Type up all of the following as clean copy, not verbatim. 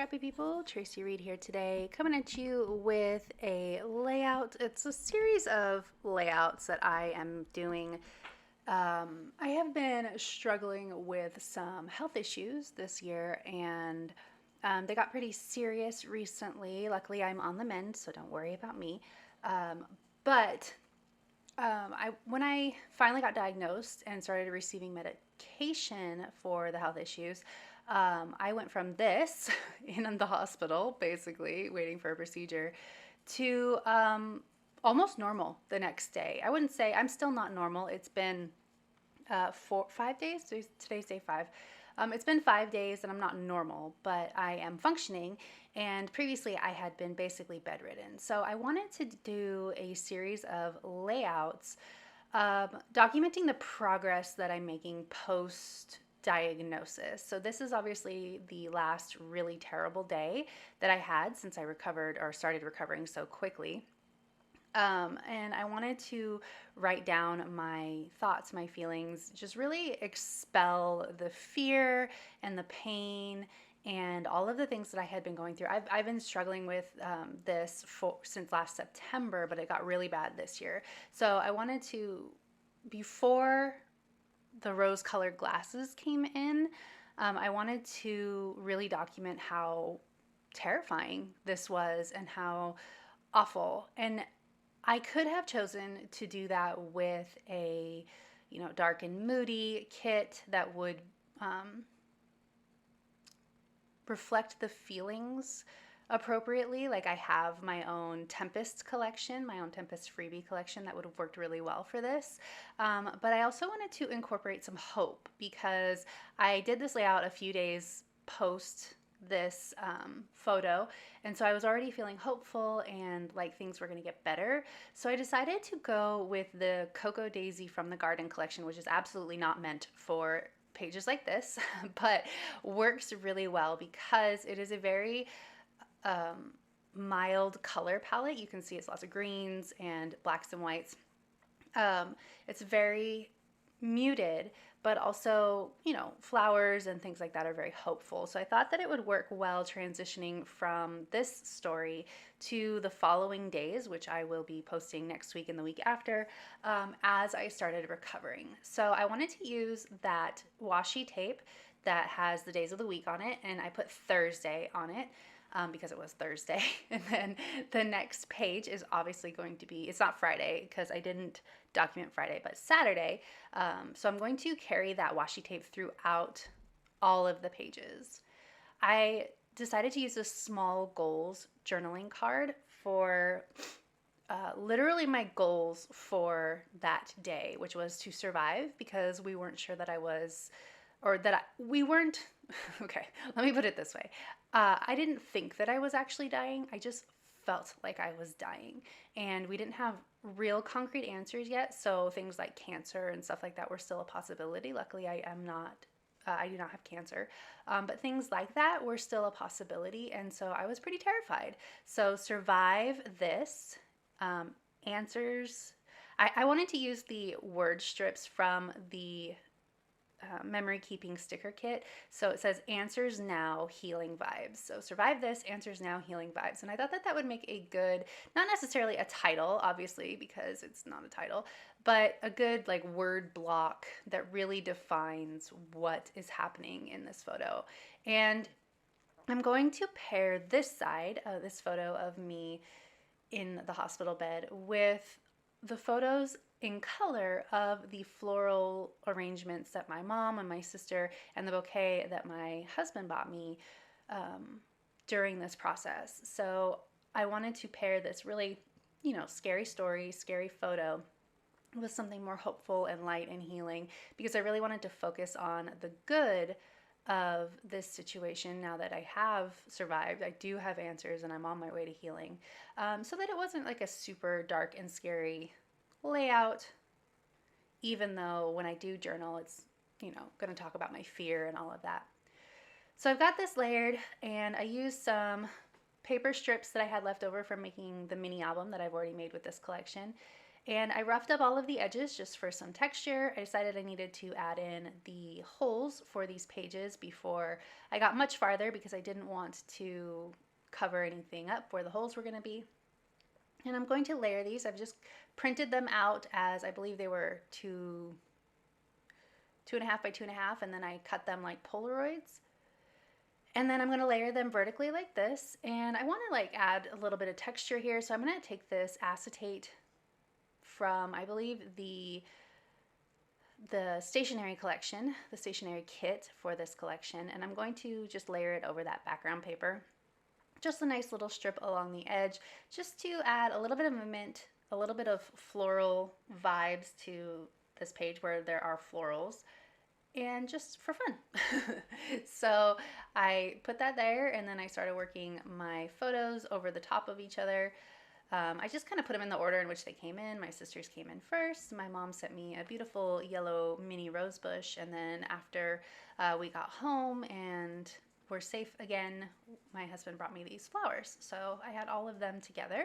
Scrappy people, Tracy Reed here today, coming at you with a layout. It's a series of layouts that I am doing. I have been struggling with some health issues this year, and they got pretty serious recently. Luckily, I'm on the mend, so don't worry about me. Um, but when I finally got diagnosed and started receiving medication for the health issues, I went from this in the hospital, basically waiting for a procedure, to almost normal the next day. I wouldn't say I'm still not normal. It's been 5 days. Today's day 5. It's been 5 days and I'm not normal, but I am functioning. And previously I had been basically bedridden. So I wanted to do a series of layouts documenting the progress that I'm making post diagnosis. So this is obviously the last really terrible day that I had since I recovered or started recovering so quickly. And I wanted to write down my thoughts, my feelings, just really expel the fear and the pain and all of the things that I had been going through. I've been struggling with this since last September, but it got really bad this year. So I wanted to, before the rose colored glasses came in, I wanted to really document how terrifying this was and how awful. And I could have chosen to do that with a, dark and moody kit that would reflect the feelings appropriately. Like I have my own Tempest collection, my own Tempest freebie collection that would have worked really well for this. But I also wanted to incorporate some hope because I did this layout a few days post this photo, and so I was already feeling hopeful and like things were going to get better. So I decided to go with the Cocoa Daisy from the Garden collection, which is absolutely not meant for pages like this, but works really well because it is a very mild color palette. You can see it's lots of greens and blacks and whites. It's very muted, but also, flowers and things like that are very hopeful. So I thought that it would work well transitioning from this story to the following days, which I will be posting next week and the week after, as I started recovering. So I wanted to use that washi tape that has the days of the week on it, and I put Thursday on it. Because it was Thursday. And then the next page is obviously going to be, it's not Friday because I didn't document Friday, but Saturday. So I'm going to carry that washi tape throughout all of the pages. I decided to use a small goals journaling card for literally my goals for that day, which was to survive because we weren't sure that I was, or that we weren't, okay, let me put it this way. I didn't think that I was actually dying. I just felt like I was dying. And we didn't have real concrete answers yet. So things like cancer and stuff like that were still a possibility. Luckily, I do not have cancer. But things like that were still a possibility. And so I was pretty terrified. So survive this, answers. I wanted to use the word strips from the memory keeping sticker kit. So it says answers now, healing vibes. So survive this, answers now, healing vibes. And I thought that that would make a good, not necessarily a title, obviously, because it's not a title, but a good like word block that really defines what is happening in this photo. And I'm going to pair this side, this photo of me in the hospital bed, with the photos in color of the floral arrangements that my mom and my sister and the bouquet that my husband bought me during this process. So I wanted to pair this really, scary story, scary photo with something more hopeful and light and healing because I really wanted to focus on the good of this situation now that I have survived. I do have answers and I'm on my way to healing, so that it wasn't like a super dark and scary layout, even though when I do journal, it's, going to talk about my fear and all of that. So I've got this layered, and I used some paper strips that I had left over from making the mini album that I've already made with this collection. And I roughed up all of the edges just for some texture. I decided I needed to add in the holes for these pages before I got much farther because I didn't want to cover anything up where the holes were going to be. And I'm going to layer these. I've just printed them out as I believe they were 2.5 by 2.5, and then I cut them like Polaroids. And then I'm going to layer them vertically like this. And I want to like add a little bit of texture here. So I'm going to take this acetate from, I believe, the stationery collection, the stationery kit for this collection, and I'm going to just layer it over that background paper. Just a nice little strip along the edge, just to add a little bit of movement, a little bit of floral vibes to this page where there are florals, and just for fun. So I put that there, and then I started working my photos over the top of each other. I just kind of put them in the order in which they came in. My sisters came in first. My mom sent me a beautiful yellow mini rose bush, and then after we got home and were safe again, my husband brought me these flowers. So I had all of them together.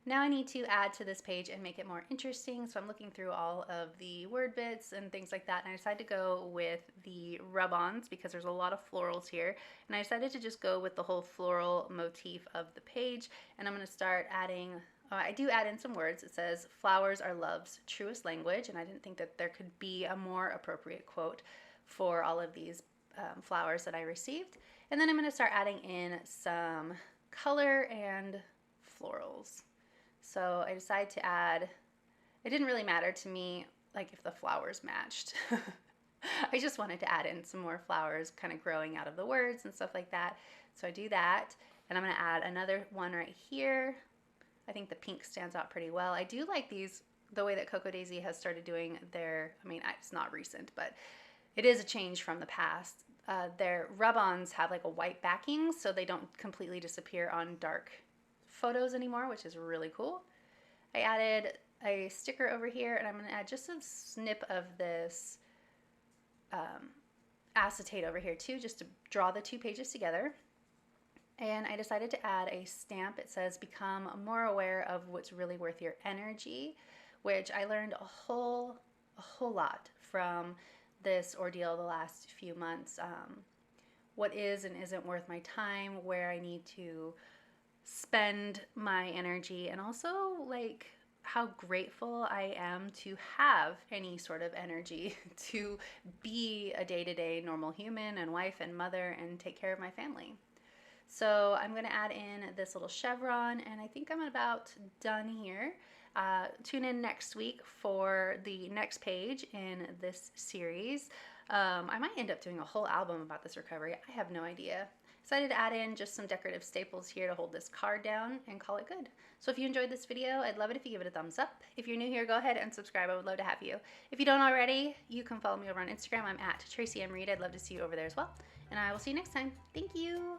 Now I need to add to this page and make it more interesting. So I'm looking through all of the word bits and things like that, and I decided to go with the rub-ons because there's a lot of florals here. And I decided to just go with the whole floral motif of the page. And I'm going to start adding, I do add in some words. It says, "Flowers are love's truest language." And I didn't think that there could be a more appropriate quote for all of these flowers that I received. And then I'm going to start adding in some color and florals. So I decided to add, it didn't really matter to me like if the flowers matched. I just wanted to add in some more flowers kind of growing out of the words and stuff like that. So I do that, and I'm going to add another one right here. I think the pink stands out pretty well. I do like these, the way that Cocoa Daisy has started doing their, I mean, it's not recent, but it is a change from the past. Their rub-ons have like a white backing, so they don't completely disappear on dark photos anymore, which is really cool. I added a sticker over here, and I'm going to add just a snip of this acetate over here too, just to draw the two pages together. And I decided to add a stamp. It says, "Become more aware of what's really worth your energy," which I learned a whole lot from this ordeal the last few months. What is and isn't worth my time, where I need to spend my energy, and also like how grateful I am to have any sort of energy to be a day-to-day normal human and wife and mother and take care of my family. So I'm going to add in this little chevron, and I think I'm about done here. Tune in next week for the next page in this series. I might end up doing a whole album about this recovery. I have no idea. Decided to add in just some decorative staples here to hold this card down and call it good. So if you enjoyed this video, I'd love it if you give it a thumbs up. If you're new here, go ahead and subscribe. I would love to have you. If you don't already, you can follow me over on Instagram. I'm at Tracy M. Reed. I'd love to see you over there as well. And I will see you next time. Thank you.